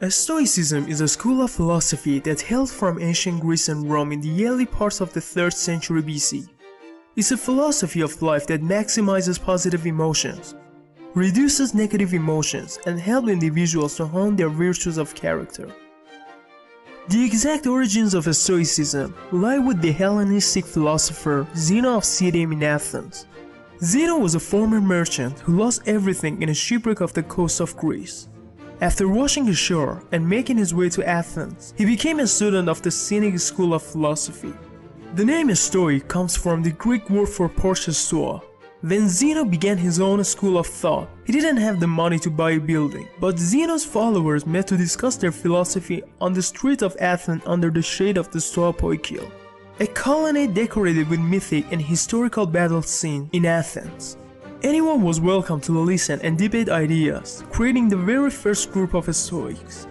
Stoicism is a school of philosophy that hailed from ancient Greece and Rome in the early parts of the 3rd century BC. It's a philosophy of life that maximizes positive emotions, reduces negative emotions, and helps individuals to hone their virtues of character. The exact origins of Stoicism lie with the Hellenistic philosopher Zeno of Citium in Athens. Zeno was a former merchant who lost everything in a shipwreck off the coast of Greece. After washing ashore and making his way to Athens, he became a student of the Cynic school of philosophy. The name Stoic comes from the Greek word for porous stoa. When Zeno began his own school of thought, he didn't have the money to buy a building, but Zeno's followers met to discuss their philosophy on the streets of Athens under the shade of the Stoa Poikile, a colonnade decorated with mythic and historical battle scenes in Athens. Anyone was welcome to listen and debate ideas, creating the very first group of Stoics.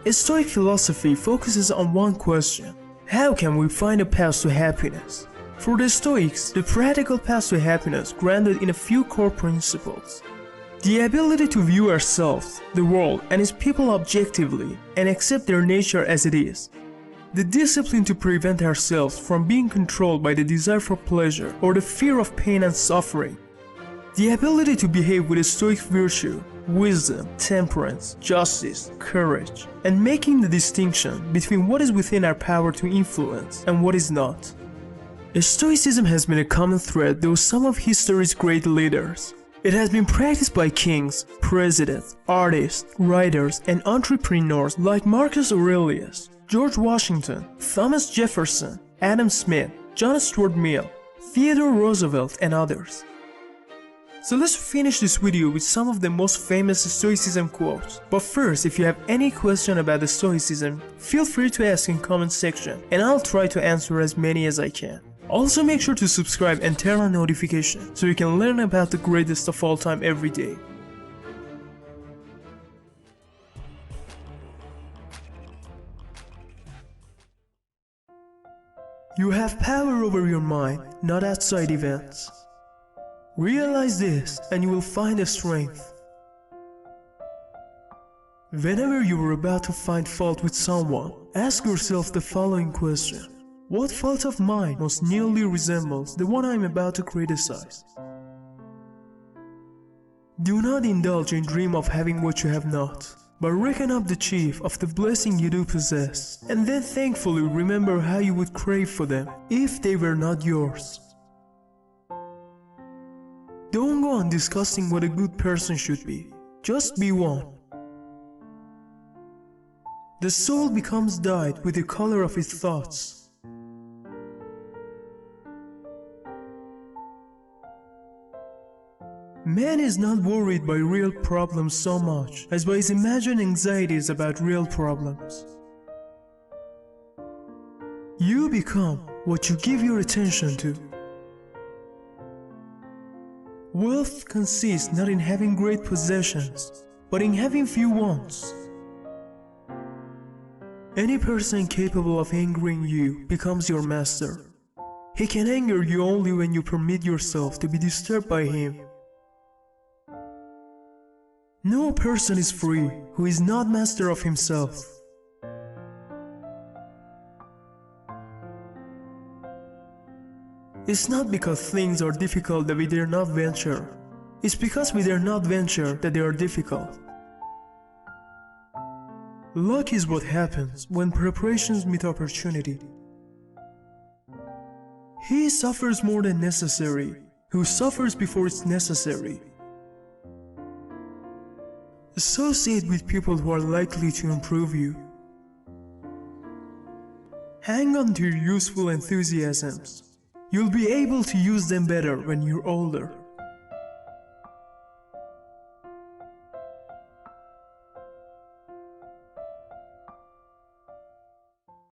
A Stoic philosophy focuses on one question: how can we find a path to happiness? For the Stoics, the practical path to happiness grounded in a few core principles: the ability to view ourselves, the world, and its people objectively and accept their nature as it is; the discipline to prevent ourselves from being controlled by the desire for pleasure or the fear of pain and suffering; the ability to behave with a Stoic virtue, wisdom, temperance, justice, courage, and making the distinction between what is within our power to influence and what is not. Stoicism has been a common thread through some of history's great leaders. It has been practiced by kings, presidents, artists, writers, and entrepreneurs like Marcus Aurelius, George Washington, Thomas Jefferson, Adam Smith, John Stuart Mill, Theodore Roosevelt, and others. So let's finish this video with some of the most famous Stoicism quotes. But first, if you have any question about the Stoicism, feel free to ask in comment section and I'll try to answer as many as I can. Also make sure to subscribe and turn on notifications so you can learn about the greatest of all time every day. You have power over your mind, not outside events. Realize this and you will find a strength. Whenever you are about to find fault with someone, ask yourself the following question: what fault of mine most nearly resembles the one I am about to criticize? Do not indulge in dream of having what you have not, but reckon up the chief of the blessing you do possess, and then thankfully remember how you would crave for them if they were not yours. Don't go on discussing what a good person should be. Just be one. The soul becomes dyed with the color of its thoughts. Man is not worried by real problems so much as by his imagined anxieties about real problems. You become what you give your attention to. Wealth consists not in having great possessions, but in having few wants. Any person capable of angering you becomes your master. He can anger you only when you permit yourself to be disturbed by him. No person is free who is not master of himself. It's not because things are difficult that we dare not venture. It's because we dare not venture that they are difficult. Luck is what happens when preparations meet opportunity. He suffers more than necessary who suffers before it's necessary. Associate with people who are likely to improve you. Hang on to your useful enthusiasms. You'll be able to use them better when you're older.